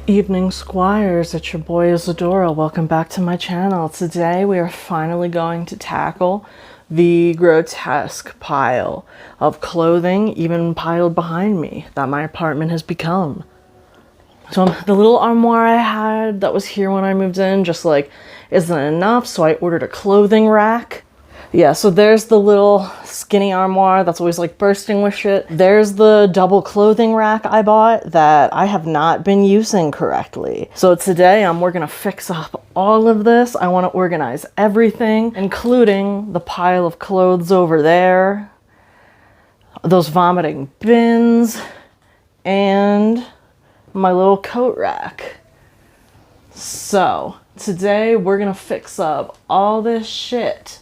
Evening Squires, it's your boy Isadora. Welcome back to my channel. Today we are finally going to tackle the grotesque pile of clothing, even piled behind me, that my apartment has become. So the little armoire I had that was here when I moved in just like isn't enough, so I ordered a clothing rack. Yeah, so there's the little skinny armoire that's always like bursting with shit. There's the double clothing rack I bought that I have not been using correctly. So today we're gonna fix up all of this. I want to organize everything, including the pile of clothes over there, those vomiting bins, and my little coat rack. So today we're gonna fix up all this shit.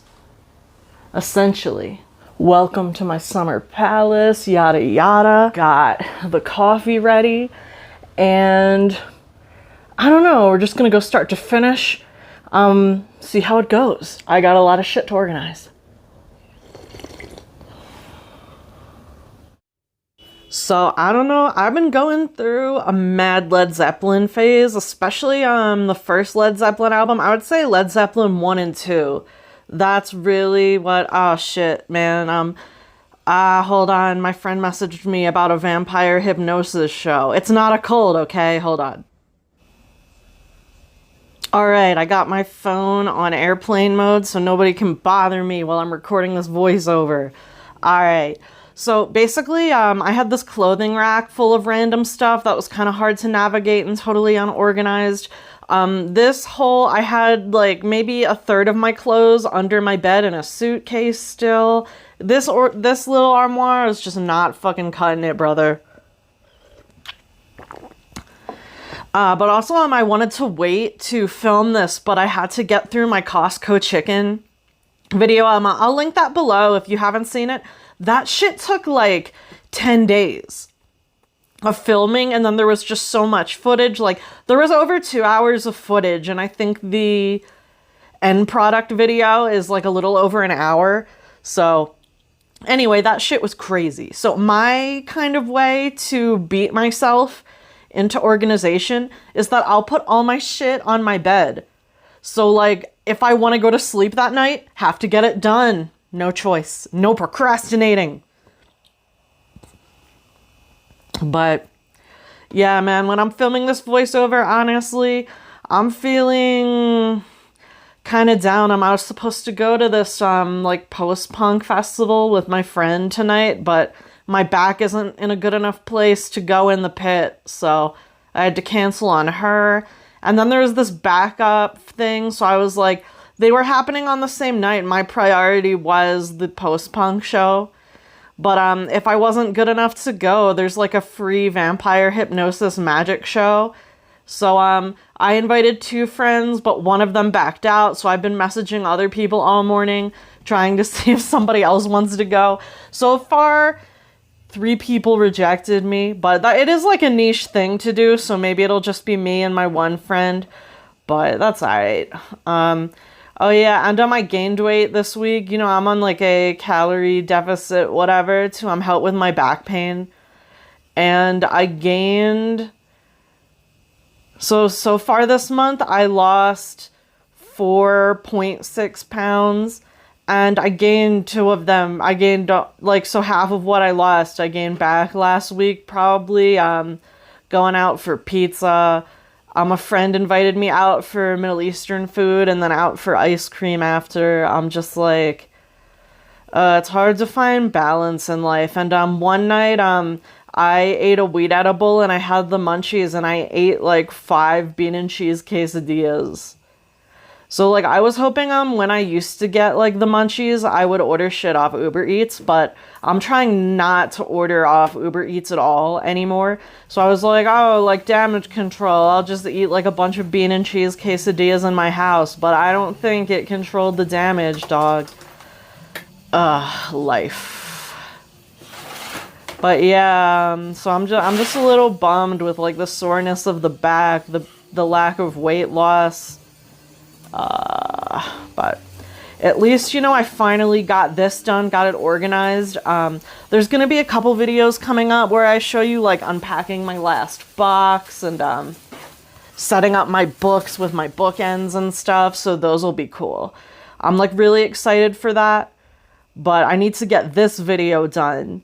Essentially, welcome to my summer palace, yada yada. Got the coffee ready, and I don't know, we're just gonna go start to finish, see how it goes. I got a lot of shit to organize. So I don't know, I've been going through a mad Led Zeppelin phase, especially the first Led Zeppelin album. I would say Led Zeppelin 1 and 2. That's really what, oh shit, man. Hold on, my friend messaged me about a vampire hypnosis show. It's not a cult, okay? Hold on. Alright, I got my phone on airplane mode so nobody can bother me while I'm recording this voiceover. Alright, so basically, I had this clothing rack full of random stuff that was kind of hard to navigate and totally unorganized. I had like maybe a third of my clothes under my bed in a suitcase still. This little armoire is just not fucking cutting it, brother. But also I wanted to wait to film this, but I had to get through my Costco chicken video. I'll link that below if you haven't seen it. That shit took like 10 days of filming, and then there was just so much footage. Like, there was over 2 hours of footage, and I think the end product video is like a little over an hour. So anyway, that shit was crazy. So my kind of way to beat myself into organization is that I'll put all my shit on my bed. So like, if I want to go to sleep that night, have to get it done. No choice. No procrastinating. But yeah, man, when I'm filming this voiceover, honestly, I'm feeling kind of down. I was supposed to go to this like post-punk festival with my friend tonight, but my back isn't in a good enough place to go in the pit, so I had to cancel on her. And then there was this backup thing, so I was like, they were happening on the same night. My priority was the post-punk show. But if I wasn't good enough to go, there's like a free vampire hypnosis magic show. So I invited 2 friends, but one of them backed out. So I've been messaging other people all morning, trying to see if somebody else wants to go. So far, 3 people rejected me, but it is like a niche thing to do. So maybe it'll just be me and my one friend, but that's all right. Oh yeah, and I gained weight this week. You know, I'm on like a calorie deficit, whatever, to help with my back pain. And I gained... So far this month, I lost 4.6 pounds. And I gained 2 of them. I gained, like, so half of what I lost, I gained back last week, probably. Going out for pizza. A friend invited me out for Middle Eastern food and then out for ice cream after. I'm just like, it's hard to find balance in life. And one night, I ate a weed edible and I had the munchies and I ate like 5 bean and cheese quesadillas. So like, I was hoping when I used to get like the munchies, I would order shit off Uber Eats, but I'm trying not to order off Uber Eats at all anymore. So I was like, oh, like damage control, I'll just eat like a bunch of bean and cheese quesadillas in my house, but I don't think it controlled the damage, dog. Life. But yeah, so I'm just a little bummed with like the soreness of the back, the lack of weight loss. But at least, you know, I finally got this done, got it organized. There's gonna be a couple videos coming up where I show you like unpacking my last box and setting up my books with my bookends and stuff, so those will be cool. I'm like really excited for that, but I need to get this video done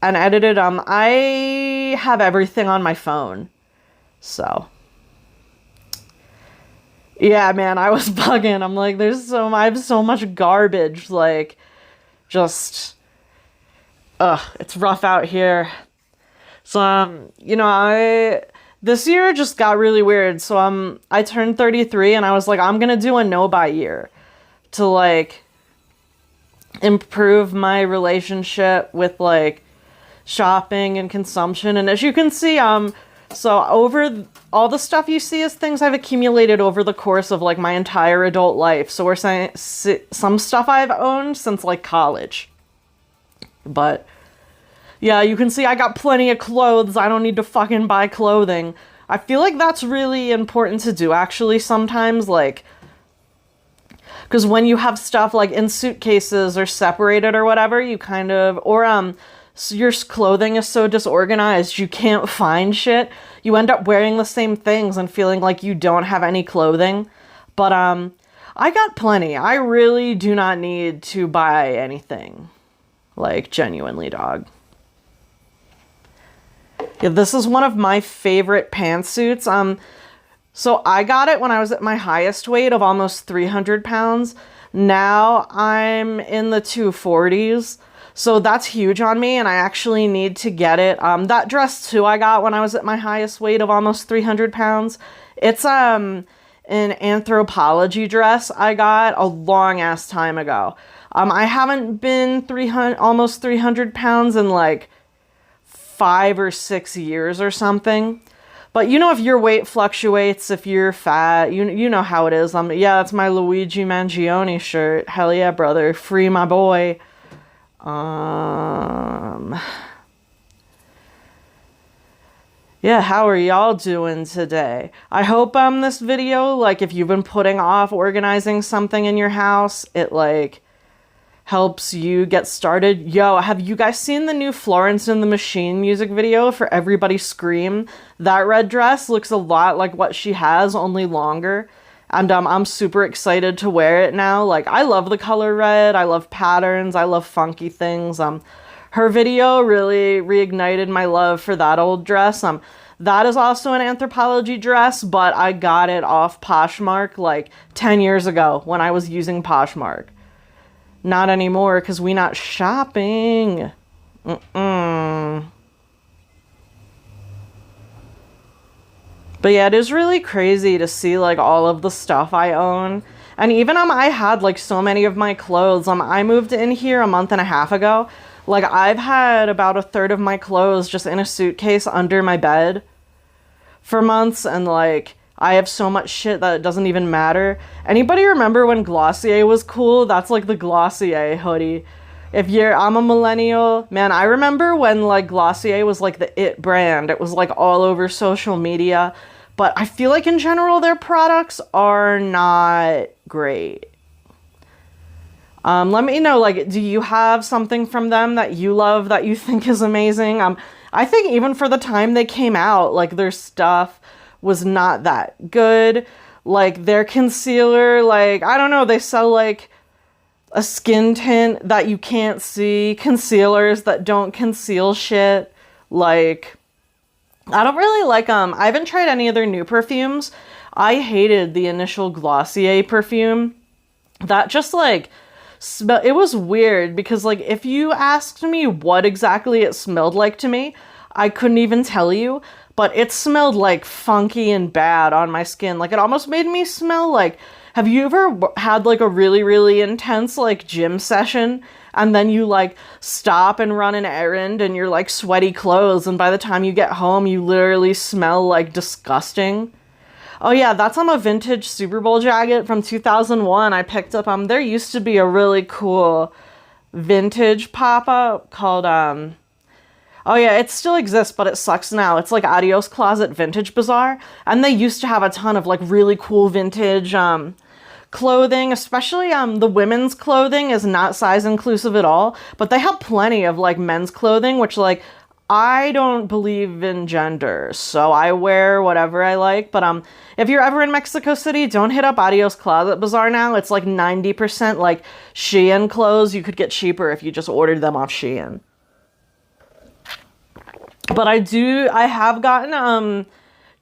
and edited. I have everything on my phone, so yeah, man, I was bugging. I'm like, I have so much garbage, like, just, it's rough out here. So, this year just got really weird. So, I turned 33 and I was like, I'm gonna do a no-buy year to, like, improve my relationship with, like, shopping and consumption. And as you can see, so over all the stuff you see is things I've accumulated over the course of like my entire adult life. So we're saying some stuff I've owned since like college. But yeah, you can see I got plenty of clothes. I don't need to fucking buy clothing. I feel like that's really important to do actually sometimes, like, because when you have stuff like in suitcases or separated or whatever, you kind of, or so your clothing is so disorganized, you can't find shit. You end up wearing the same things and feeling like you don't have any clothing. But, I got plenty. I really do not need to buy anything. Like, genuinely, dog. Yeah, this is one of my favorite pantsuits. So I got it when I was at my highest weight of almost 300 pounds. Now I'm in the 240s. So that's huge on me, and I actually need to get it. That dress, too, I got when I was at my highest weight of almost 300 pounds. It's an Anthropologie dress I got a long-ass time ago. I haven't been almost 300 pounds in, like, 5 or 6 years or something. But, if your weight fluctuates, if you're fat, you know how it is. Yeah, that's my Luigi Mangione shirt. Hell yeah, brother. Free my boy. Yeah, how are y'all doing today? I hope, this video, like, if you've been putting off organizing something in your house, it, like, helps you get started. Yo, have you guys seen the new Florence and the Machine music video for Everybody Scream? That red dress looks a lot like what she has, only longer. And I'm super excited to wear it now. Like, I love the color red. I love patterns. I love funky things. Her video really reignited my love for that old dress. That is also an Anthropologie dress, but I got it off Poshmark like 10 years ago when I was using Poshmark. Not anymore, because we not shopping. But yeah, it is really crazy to see, like, all of the stuff I own. And even, I had, like, so many of my clothes. I moved in here a month and a half ago. Like, I've had about a third of my clothes just in a suitcase under my bed for months. And, like, I have so much shit that it doesn't even matter. Anybody remember when Glossier was cool? That's, like, the Glossier hoodie. I'm a millennial, man, I remember when, like, Glossier was, like, the it brand. It was, like, all over social media. But I feel like, in general, their products are not great. Let me know, like, do you have something from them that you love that you think is amazing? I think even for the time they came out, like, their stuff was not that good. Like, their concealer, like, I don't know, they sell, like, a skin tint that you can't see, concealers that don't conceal shit, like, I don't really like them. I haven't tried any of their new perfumes. I hated the initial Glossier perfume. That just, like, it was weird, because, like, if you asked me what exactly it smelled like to me, I couldn't even tell you, but it smelled, like, funky and bad on my skin. Like, it almost made me smell like, have you ever had, like, a really, really intense, like, gym session, and then you, like, stop and run an errand, and you're, like, sweaty clothes, and by the time you get home, you literally smell, like, disgusting? Oh yeah, that's a vintage Super Bowl jacket from 2001 I picked up. There used to be a really cool vintage pop-up called, oh yeah, it still exists, but it sucks now. It's like Adios Closet Vintage Bazaar, and they used to have a ton of, like, really cool vintage, clothing, especially, the women's clothing is not size inclusive at all, but they have plenty of, like, men's clothing, which, like, I don't believe in gender, so I wear whatever I like. But if you're ever in Mexico City, don't hit up Adios Closet Bazaar now. It's like 90% like Shein clothes. You could get cheaper if you just ordered them off Shein. But I have gotten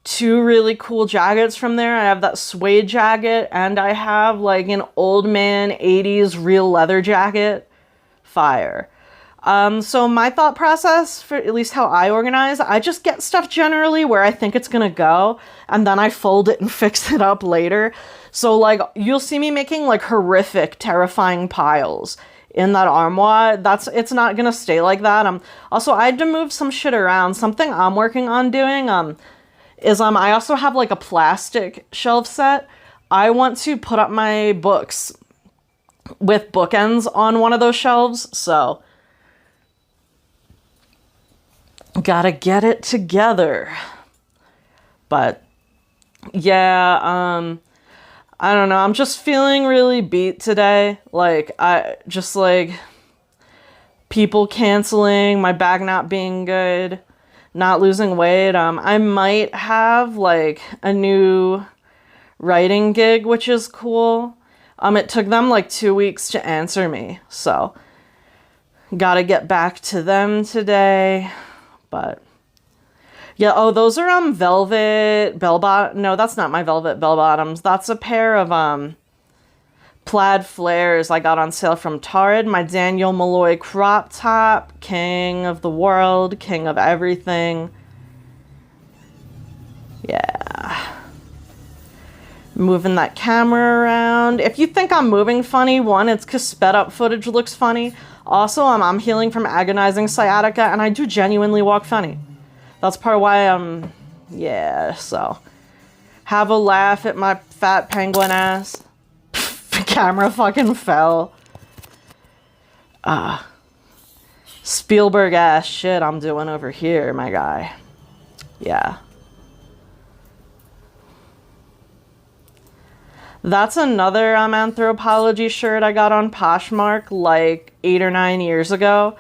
two really cool jackets from there. I have that suede jacket, and I have like an old man 80s real leather jacket. Fire. So my thought process, for at least how I organize, I just get stuff generally where I think it's gonna go, and then I fold it and fix it up later. So like, you'll see me making like horrific, terrifying piles in that armoire. It's not gonna stay like that. Also, I had to move some shit around. Something I'm working on doing, is I also have like a plastic shelf set. I want to put up my books with bookends on one of those shelves, so gotta get it together. But yeah, I don't know, I'm just feeling really beat today. Like, I just like people canceling, my bag not being good, not losing weight. I might have like a new writing gig, which is cool. It took them like 2 weeks to answer me, so gotta get back to them today. But yeah, oh, those are velvet bell bottom. No, that's not my velvet bell bottoms. That's a pair of plaid flares I got on sale from Torrid. My Daniel Malloy crop top, king of the world, king of everything. Yeah. Moving that camera around. If you think I'm moving funny, one, it's because sped up footage looks funny. Also, I'm healing from agonizing sciatica, and I do genuinely walk funny. That's part of why yeah, so. Have a laugh at my fat penguin ass. The camera fucking fell. Spielberg ass shit I'm doing over here, my guy. Yeah. That's another Anthropologie shirt I got on Poshmark like 8 or 9 years ago.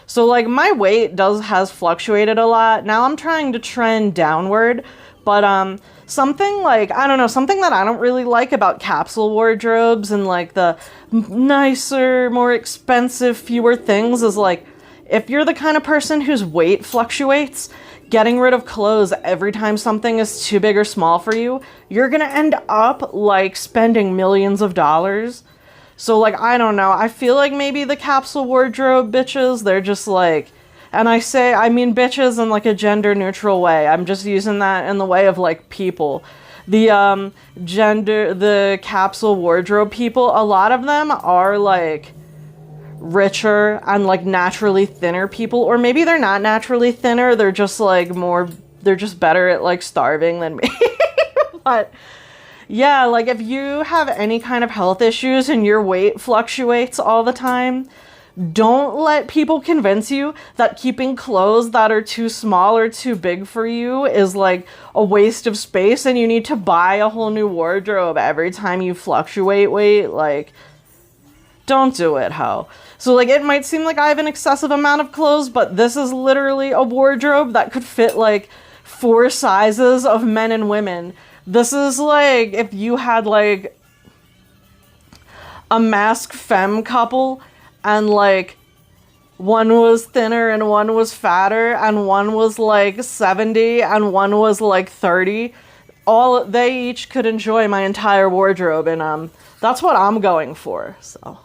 So like my weight has fluctuated a lot. Now I'm trying to trend downward, but something like, I don't know, something that I don't really like about capsule wardrobes and like the nicer, more expensive, fewer things is like, if you're the kind of person whose weight fluctuates, getting rid of clothes every time something is too big or small for you, you're gonna end up like spending millions of dollars. So like, I don't know, I feel like maybe the capsule wardrobe bitches, they're just like, and I mean bitches in like a gender neutral way. I'm just using that in the way of like people. The the capsule wardrobe people, a lot of them are like richer and like naturally thinner people, or maybe they're not naturally thinner, they're just like they're just better at like starving than me. But yeah, like if you have any kind of health issues and your weight fluctuates all the time, don't let people convince you that keeping clothes that are too small or too big for you is like a waste of space and you need to buy a whole new wardrobe every time you fluctuate weight. Like, don't do it, ho. So like, it might seem like I have an excessive amount of clothes, but this is literally a wardrobe that could fit like 4 sizes of men and women. This is like if you had like a masked femme couple and like one was thinner and one was fatter and one was like 70 and one was like 30. They each could enjoy my entire wardrobe, and that's what I'm going for. So,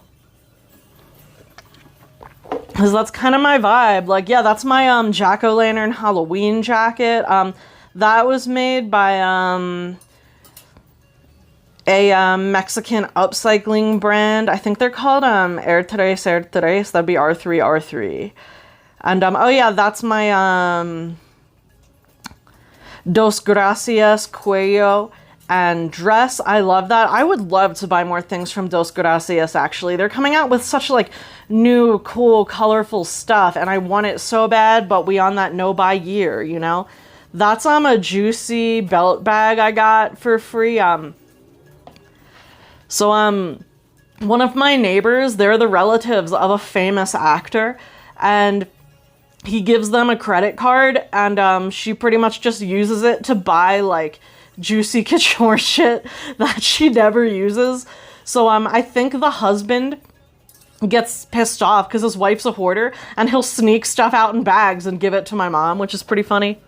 because that's kind of my vibe. Like, yeah, that's my jack-o'-lantern Halloween jacket. That was made by a Mexican upcycling brand. I think they're called Air3, that'd be R3. And oh yeah, that's my Dos Gracias cuello and dress. I love that. I would love to buy more things from Dos Gracias, actually. They're coming out with such like new, cool, colorful stuff, and I want it so bad, but we on that no-buy year, you know? That's a juicy belt bag I got for free. So one of my neighbors, they're the relatives of a famous actor, and he gives them a credit card, and she pretty much just uses it to buy like juicy couture shit that she never uses. So I think the husband gets pissed off because his wife's a hoarder, and he'll sneak stuff out in bags and give it to my mom, which is pretty funny.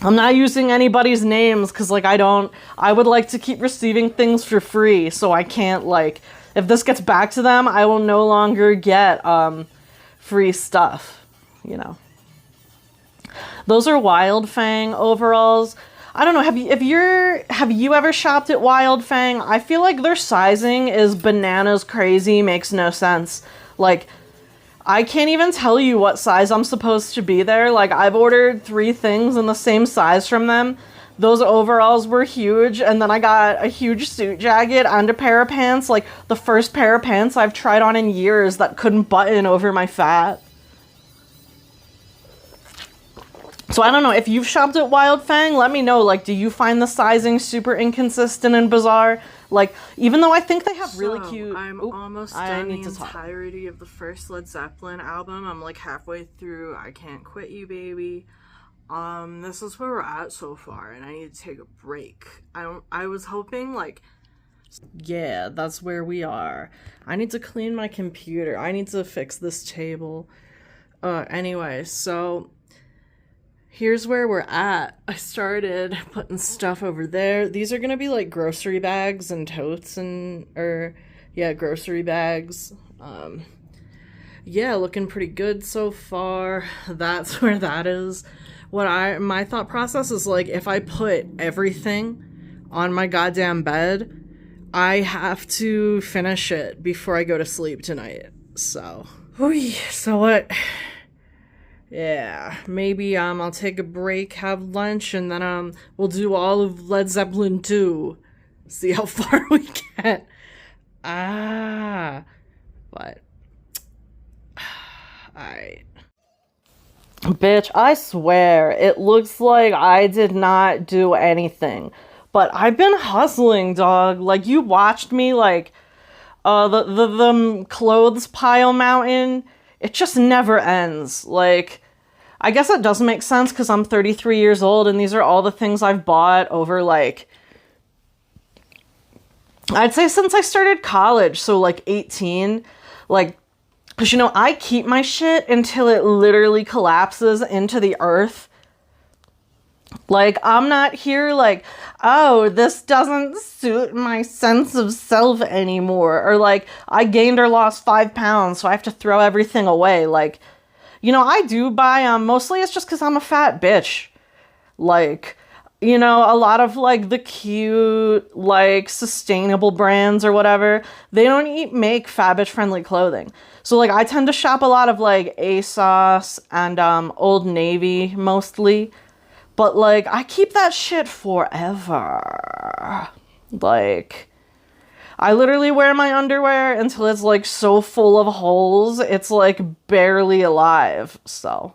I'm not using anybody's names because, like, I would like to keep receiving things for free, so I can't, like, if this gets back to them, I will no longer get, free stuff, you know. Those are Wild Fang overalls. I don't know, have you ever shopped at Wild Fang? I feel like their sizing is bananas crazy, makes no sense. Like, I can't even tell you what size I'm supposed to be there. Like, I've ordered 3 things in the same size from them. Those overalls were huge, and then I got a huge suit jacket and a pair of pants. Like, the first pair of pants I've tried on in years that couldn't button over my fat. So I don't know, if you've shopped at Wild Fang, let me know. Like, do you find the sizing super inconsistent and bizarre? Like, even though I think they have really cute... I'm almost done the entirety of the first Led Zeppelin album. I'm like halfway through I Can't Quit You, Baby. This is where we're at so far, and I need to take a break. I was hoping, like... Yeah, that's where we are. I need to clean my computer. I need to fix this table. Anyway, so... here's where we're at. I started putting stuff over there. These are gonna be like grocery bags and totes grocery bags. Yeah, looking pretty good so far. That's where that is. My thought process is like, if I put everything on my goddamn bed, I have to finish it before I go to sleep tonight. So what? Yeah, maybe I'll take a break, have lunch, and then we'll do all of Led Zeppelin 2. See how far we get. But alright. Bitch, I swear, it looks like I did not do anything. But I've been hustling, dog. Like, you watched me, like, the clothes pile mountain. It just never ends. Like, I guess it does make sense because I'm 33 years old and these are all the things I've bought over, like, I'd say since I started college, so, like, 18. Like, because, you know, I keep my shit until it literally collapses into the earth. Like, I'm not here like, oh, this doesn't suit my sense of self anymore. Or, like, I gained or lost 5 pounds, so I have to throw everything away. Like, you know, I do buy, mostly it's just because I'm a fat bitch. Like, you know, a lot of, like, the cute, like, sustainable brands or whatever, they don't make fat bitch-friendly clothing. So, like, I tend to shop a lot of, like, ASOS and Old Navy, mostly. But, like, I keep that shit forever. Like, I literally wear my underwear until it's, like, so full of holes, it's, like, barely alive, so.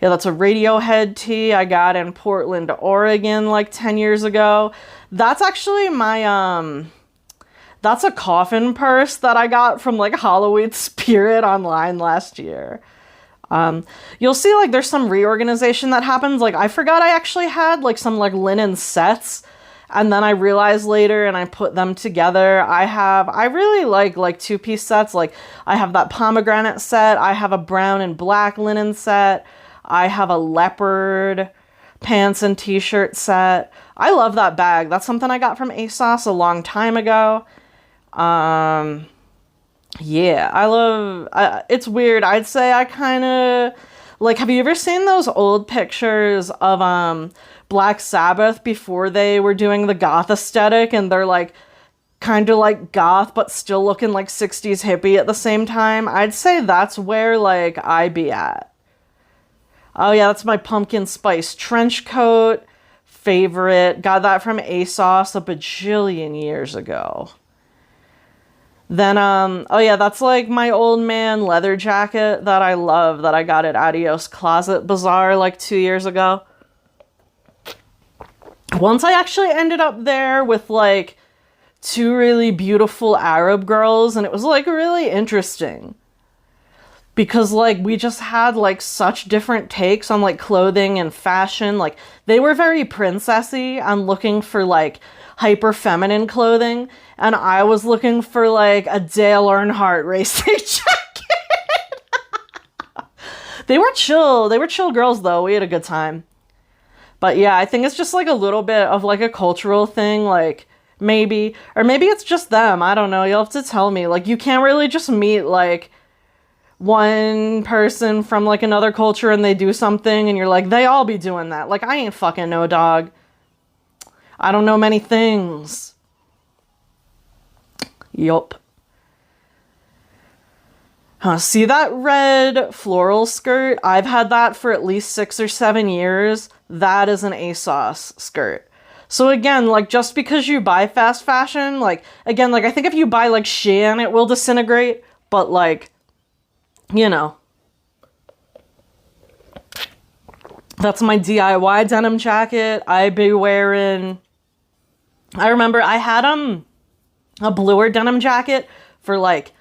Yeah, that's a Radiohead tee I got in Portland, Oregon, like, 10 years ago. That's actually my, that's a coffin purse that I got from, like, Halloween Spirit online last year. You'll see, like, there's some reorganization that happens. Like, I forgot I actually had, like, some, like, linen sets, and then I realized later and I put them together. I really like two-piece sets. Like, I have that pomegranate set, I have a brown and black linen set, I have a leopard pants and t-shirt set. I love that bag. That's something I got from ASOS a long time ago. Yeah, I love, it's weird. I'd say I kind of, like, have you ever seen those old pictures of, Black Sabbath before they were doing the goth aesthetic, and they're, like, kind of like goth, but still looking like 60s hippie at the same time? I'd say that's where, like, I be at. Oh yeah, that's my pumpkin spice trench coat. Favorite. Got that from ASOS a bajillion years ago. Then, oh yeah, that's like my old man leather jacket that I love, that I got at Adios Closet Bazaar like 2 years ago. Once I actually ended up there with like 2 really beautiful Arab girls, and it was like really interesting. because like we just had like such different takes on like clothing and fashion. Like they were very princessy and looking for like hyper feminine clothing, and I was looking for like a Dale Earnhardt racing jacket. They were chill. They were chill girls though. We had a good time. But yeah, I think it's just like a little bit of like a cultural thing, like maybe, or maybe it's just them. I don't know. You'll have to tell me. Like you can't really just meet like one person from like another culture and they do something and you're like, they all be doing that. Like I ain't fucking no dog. I don't know many things. Yup. See that red floral skirt? I've had that for at least 6 or 7 years. That is an ASOS skirt. So again, like just because you buy fast fashion, like again, like I think if you buy like Shein, it will disintegrate, but like, you know. That's my DIY denim jacket. I be wearing, I remember I had a bluer denim jacket for like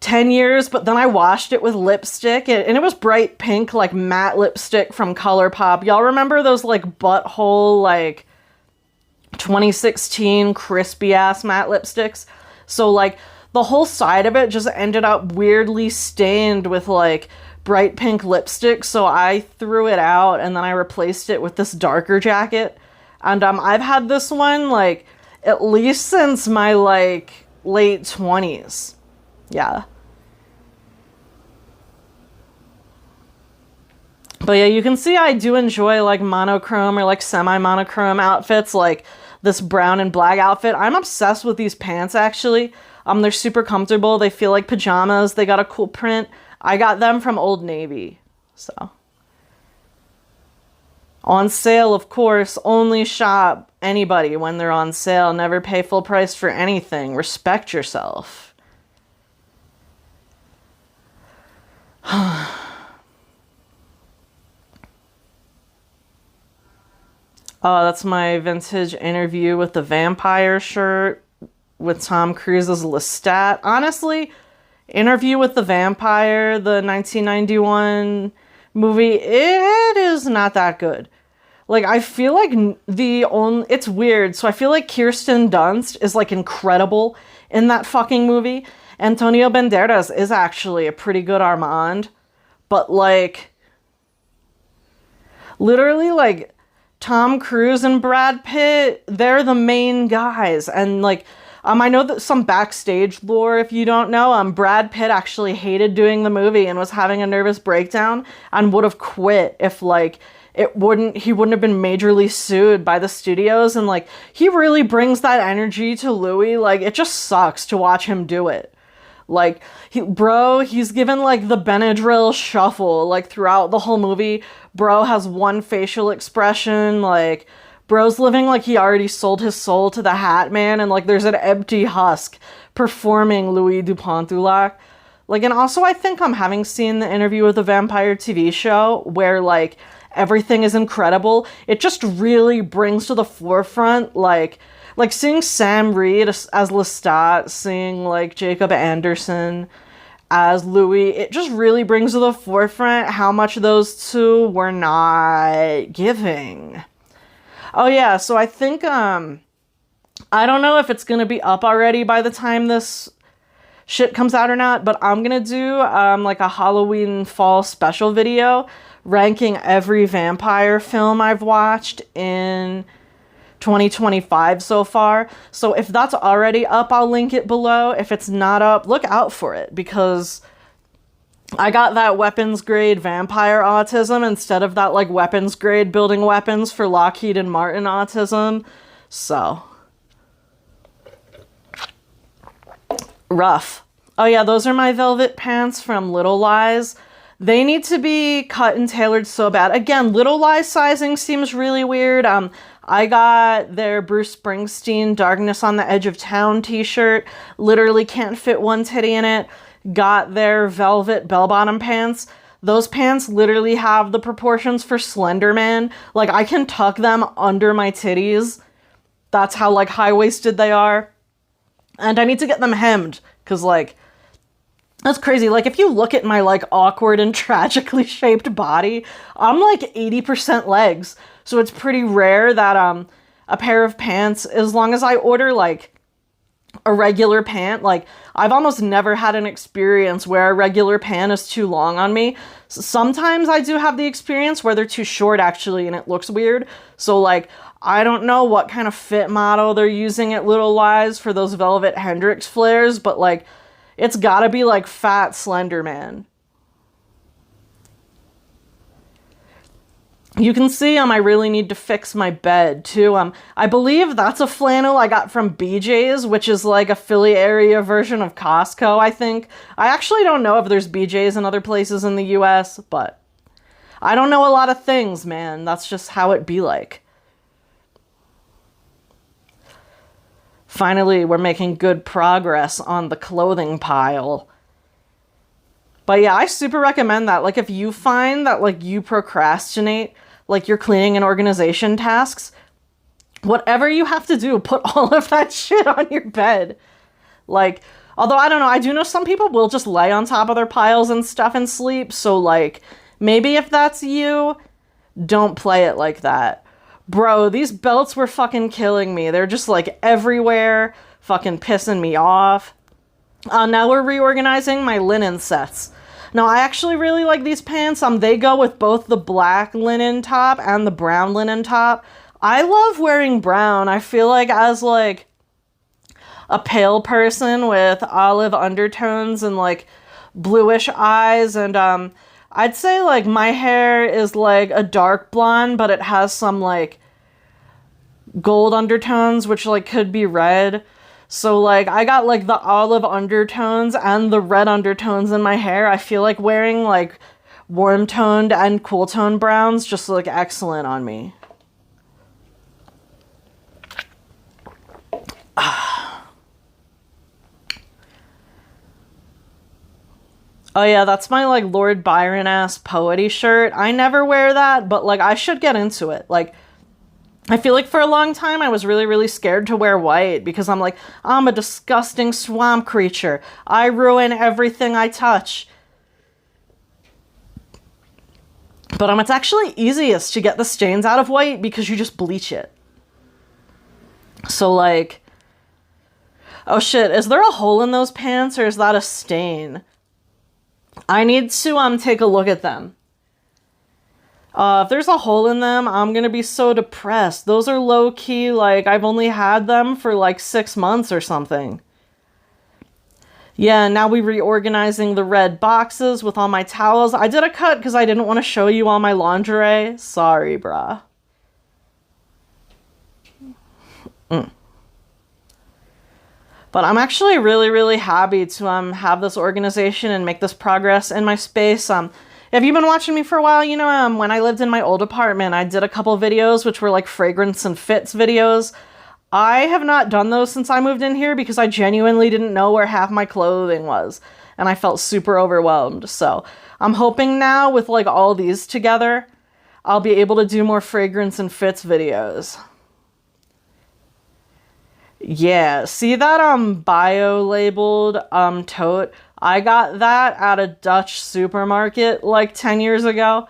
10 years, but then I washed it with lipstick and it was bright pink, like matte lipstick from ColourPop. Y'all remember those like butthole, like 2016 crispy ass matte lipsticks? So like the whole side of it just ended up weirdly stained with like bright pink lipstick. So I threw it out and then I replaced it with this darker jacket. And I've had this one like at least since my like late 20s. Yeah. But yeah, you can see I do enjoy like monochrome or like semi-monochrome outfits, like this brown and black outfit. I'm obsessed with these pants actually. They're super comfortable. They feel like pajamas. They got a cool print. I got them from Old Navy. So on sale, of course. Only shop anybody when they're on sale. Never pay full price for anything. Respect yourself. Oh, that's my vintage Interview with the Vampire shirt with Tom Cruise's Lestat. Honestly, Interview with the Vampire, the 1991 movie, it is not that good. Like, I feel like it's weird. So I feel like Kirsten Dunst is like incredible in that fucking movie. Antonio Banderas is actually a pretty good Armand. But like, literally like, Tom Cruise and Brad Pitt, they're the main guys. And like, I know that some backstage lore, if you don't know, Brad Pitt actually hated doing the movie and was having a nervous breakdown and would have quit if like he wouldn't have been majorly sued by the studios. And like, he really brings that energy to Louis. Like, it just sucks to watch him do it. Like, he's given like the Benadryl shuffle like throughout the whole movie. Bro has one facial expression, like bro's living like he already sold his soul to the Hat Man, and like there's an empty husk performing Louis Dupont-Dulac. Like, and also I think having seen the Interview with the Vampire TV show where like everything is incredible, it just really brings to the forefront like seeing Sam Reed as Lestat, seeing like Jacob Anderson as Louis, it just really brings to the forefront how much those two were not giving. Oh yeah, so I think, I don't know if it's gonna be up already by the time this shit comes out or not, but I'm gonna do, like a Halloween fall special video ranking every vampire film I've watched in 2025 so far. So if that's already up, I'll link it below. If it's not up, look out for it, because I got that weapons grade vampire autism instead of that like weapons grade building weapons for Lockheed and Martin autism. So rough. Oh yeah, those are my velvet pants from Little Lies. They need to be cut and tailored so bad. Again, Little Lies sizing seems really weird. I got their Bruce Springsteen Darkness on the Edge of Town t-shirt. Literally can't fit one titty in it. Got their velvet bell-bottom pants. Those pants literally have the proportions for Slender Man. Like, I can tuck them under my titties. That's how, like, high-waisted they are. And I need to get them hemmed, because, like, That's crazy. Like, if you look at my, like, awkward and tragically shaped body, I'm, like, 80% legs. So it's pretty rare that, a pair of pants, as long as I order, like, a regular pant, like, I've almost never had an experience where a regular pant is too long on me. Sometimes I do have the experience where they're too short, actually, and it looks weird. So, like, I don't know what kind of fit model they're using at Little Lies for those Velvet Hendrix flares, but, like, it's gotta be, like, fat Slender Man. You can see I really need to fix my bed, too. I believe that's a flannel I got from BJ's, which is, like, a Philly area version of Costco, I think. I actually don't know if there's BJ's in other places in the US, but I don't know a lot of things, man. That's just how it be like. Finally, we're making good progress on the clothing pile. But yeah, I super recommend that. Like, if you find that, like, you procrastinate, like, your cleaning and organization tasks, whatever you have to do, put all of that shit on your bed. Like, although, I don't know, I do know some people will just lay on top of their piles and stuff and sleep. So, like, maybe if that's you, don't play it like that. Bro, these belts were fucking killing me. They're just, like, everywhere, fucking pissing me off. Now we're reorganizing my linen sets. Now, I actually really like these pants. They go with both the black linen top and the brown linen top. I love wearing brown. I feel like as, like, a pale person with olive undertones and, like, bluish eyes, and, I'd say, like, my hair is, like, a dark blonde, but it has some, like, gold undertones, which, like, could be red. So, like, I got, like, the olive undertones and the red undertones in my hair. I feel like wearing, like, warm-toned and cool-toned browns just look excellent on me. Oh yeah, that's my, like, Lord Byron-ass poety shirt. I never wear that, but, like, I should get into it. Like, I feel like for a long time I was really, really scared to wear white because I'm like, I'm a disgusting swamp creature. I ruin everything I touch. But it's actually easiest to get the stains out of white because you just bleach it. So, like, oh shit, is there a hole in those pants or is that a stain? I need to take a look at them. If there's a hole in them, I'm gonna be so depressed. Those are low-key, like, I've only had them for, like, 6 months or something. Yeah, now we're reorganizing the red boxes with all my towels. I did a cut because I didn't want to show you all my lingerie. Sorry, brah. But I'm actually really, really happy to have this organization and make this progress in my space. If you've been watching me for a while, you know, when I lived in my old apartment, I did a couple videos which were like fragrance and fits videos. I have not done those since I moved in here because I genuinely didn't know where half my clothing was, and I felt super overwhelmed. So I'm hoping now with, like, all these together, I'll be able to do more fragrance and fits videos. Yeah, see that bio labeled tote? I got that at a Dutch supermarket like 10 years ago.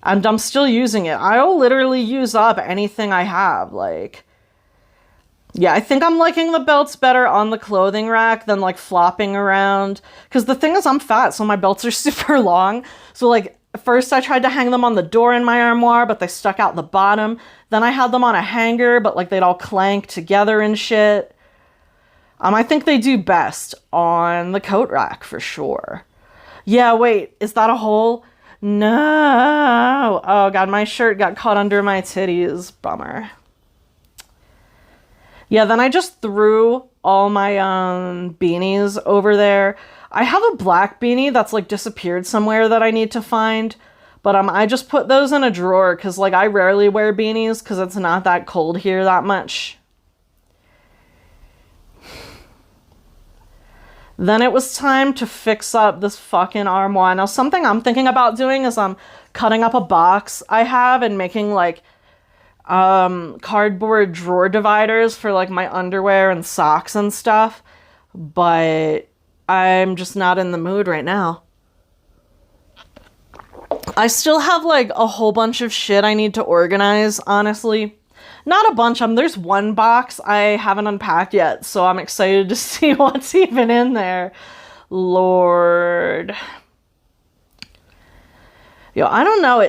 And I'm still using it. I'll literally use up anything I have, like. Yeah, I think I'm liking the belts better on the clothing rack than, like, flopping around. Because the thing is, I'm fat, so my belts are super long. So, like, first I tried to hang them on the door in my armoire, but they stuck out the bottom. Then I had them on a hanger, but, like, they'd all clank together and shit. I think they do best on the coat rack, for sure. Yeah, wait, is that a hole? No! Oh, God, my shirt got caught under my titties. Bummer. Yeah, then I just threw all my beanies over there. I have a black beanie that's, like, disappeared somewhere that I need to find. But I just put those in a drawer because, like, I rarely wear beanies because it's not that cold here that much. Then it was time to fix up this fucking armoire. Now, something I'm thinking about doing is cutting up a box I have and making, like, cardboard drawer dividers for, like, my underwear and socks and stuff. But I'm just not in the mood right now. I still have like a whole bunch of shit I need to organize, honestly. Not a bunch. There's one box I haven't unpacked yet, so I'm excited to see what's even in there. Lord. Yo, I don't know.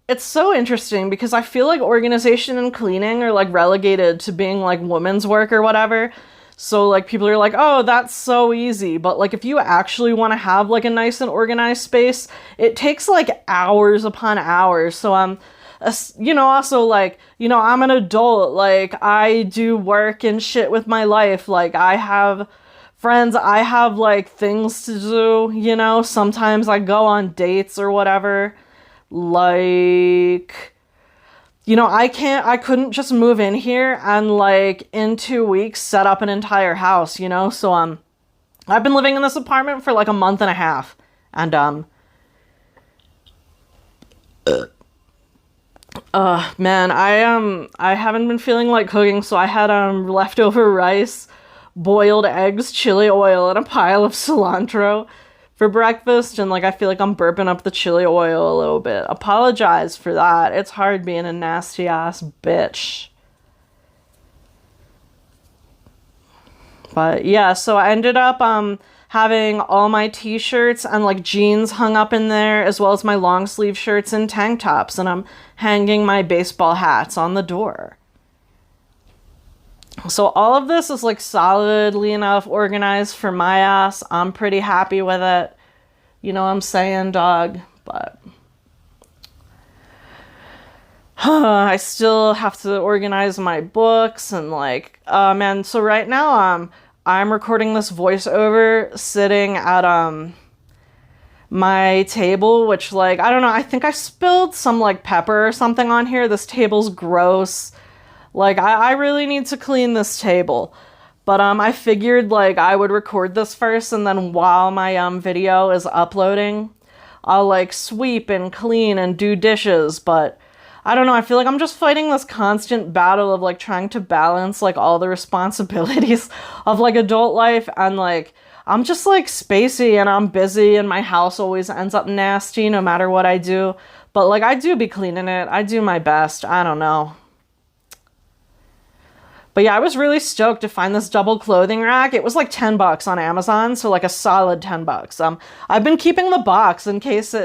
It's so interesting because I feel like organization and cleaning are like relegated to being like women's work or whatever. So like people are like, oh, that's so easy. But like if you actually want to have like a nice and organized space, it takes like hours upon hours. So also like, I'm an adult. Like I do work and shit with my life. Like I have friends, I have like things to do, sometimes I go on dates or whatever. Like, I couldn't just move in here and like in 2 weeks set up an entire house, So I've been living in this apartment for like a month and a half. And man, I haven't been feeling like cooking, so I had leftover rice, boiled eggs, chili oil, and a pile of cilantro for breakfast, and like I feel like I'm burping up the chili oil a little bit. Apologize for that. It's hard being a nasty ass bitch. But yeah, so I ended up having all my t-shirts and like jeans hung up in there, as well as my long sleeve shirts and tank tops, and I'm hanging my baseball hats on the door. So all of this is like solidly enough organized for my ass. I'm pretty happy with it. You know what I'm saying, dog? But I still have to organize my books and like, man. So right now I'm recording this voiceover sitting at my table, which like, I don't know, I think I spilled some like pepper or something on here. This table's gross. Like, I really need to clean this table. But I figured like I would record this first, and then while my video is uploading, I'll like sweep and clean and do dishes. But I don't know, I feel like I'm just fighting this constant battle of like trying to balance like all the responsibilities of like adult life, and like I'm just like spacey and I'm busy and my house always ends up nasty no matter what I do. But like I do be cleaning it. I do my best. I don't know. But yeah, I was really stoked to find this double clothing rack. It was like $10 on Amazon, so like a solid $10. I've been keeping the box in case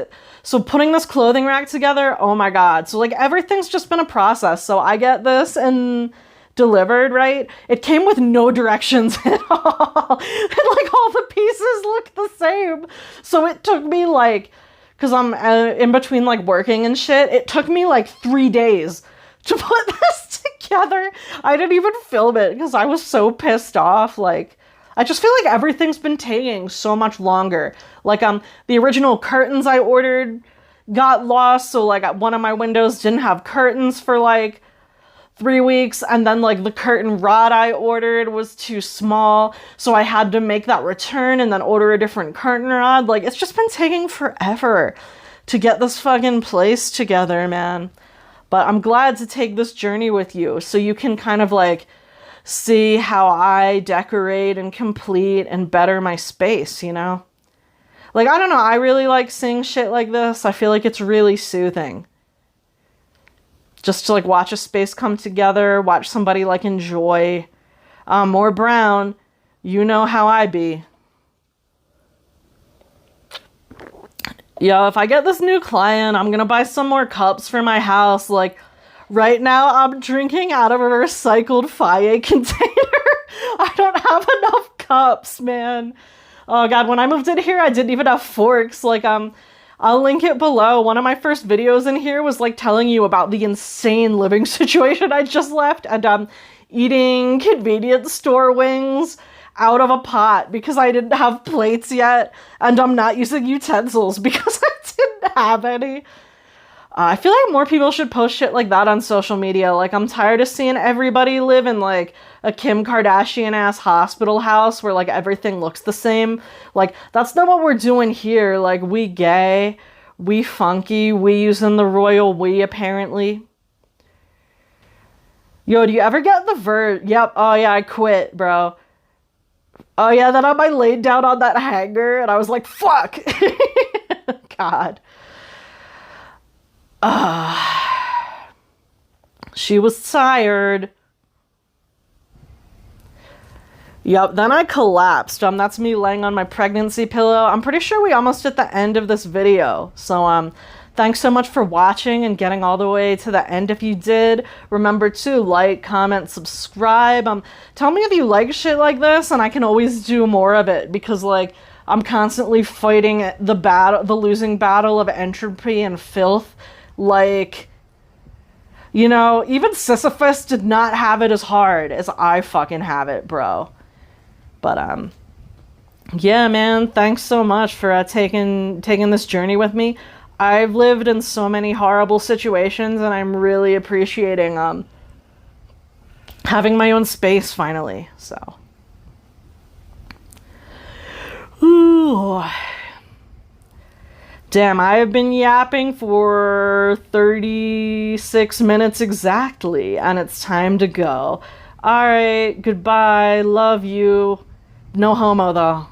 so putting this clothing rack together, oh my God. So like everything's just been a process. So I get this and delivered, right? It came with no directions at all. And like all the pieces look the same. So it took me like, cause I'm in between like working and shit, it took me like 3 days to put this together. I didn't even film it because I was so pissed off. Like, I just feel like everything's been taking so much longer. Like, the original curtains I ordered got lost, so like one of my windows didn't have curtains for like 3 weeks, and then like the curtain rod I ordered was too small, so I had to make that return and then order a different curtain rod. Like, it's just been taking forever to get this fucking place together, man. But I'm glad to take this journey with you so you can kind of like see how I decorate and complete and better my space, Like, I don't know, I really like seeing shit like this. I feel like it's really soothing. Just to like watch a space come together, watch somebody like enjoy. More brown, you know how I be. Yo, if I get this new client, I'm gonna buy some more cups for my house. Like, right now, I'm drinking out of a recycled Faye container. I don't have enough cups, man. Oh God, when I moved in here, I didn't even have forks. Like, I'll link it below. One of my first videos in here was like telling you about the insane living situation I just left, and eating convenience store wings out of a pot because I didn't have plates yet, and I'm not using utensils because I didn't have any. I feel like more people should post shit like that on social media. Like, I'm tired of seeing everybody live in like a Kim Kardashian ass hospital house where like everything looks the same. Like, that's not what we're doing here. Like, we gay, we funky, we using the royal we apparently. Yo, do you ever get the Yep, oh yeah, I quit, bro. Oh yeah, then I laid down on that hanger and I was like, fuck. God. She was tired. Yep, then I collapsed. That's me laying on my pregnancy pillow. I'm pretty sure we almost hit the end of this video. So, thanks so much for watching and getting all the way to the end if you did. Remember to like, comment, subscribe. Tell me if you like shit like this and I can always do more of it because, like, I'm constantly fighting the losing battle of entropy and filth. Like, you know, even Sisyphus did not have it as hard as I fucking have it, bro. But, yeah, man, thanks so much for taking this journey with me. I've lived in so many horrible situations, and I'm really appreciating, having my own space, finally, so. Ooh. Damn, I have been yapping for 36 minutes exactly, and it's time to go. Alright, goodbye, love you. No homo, though.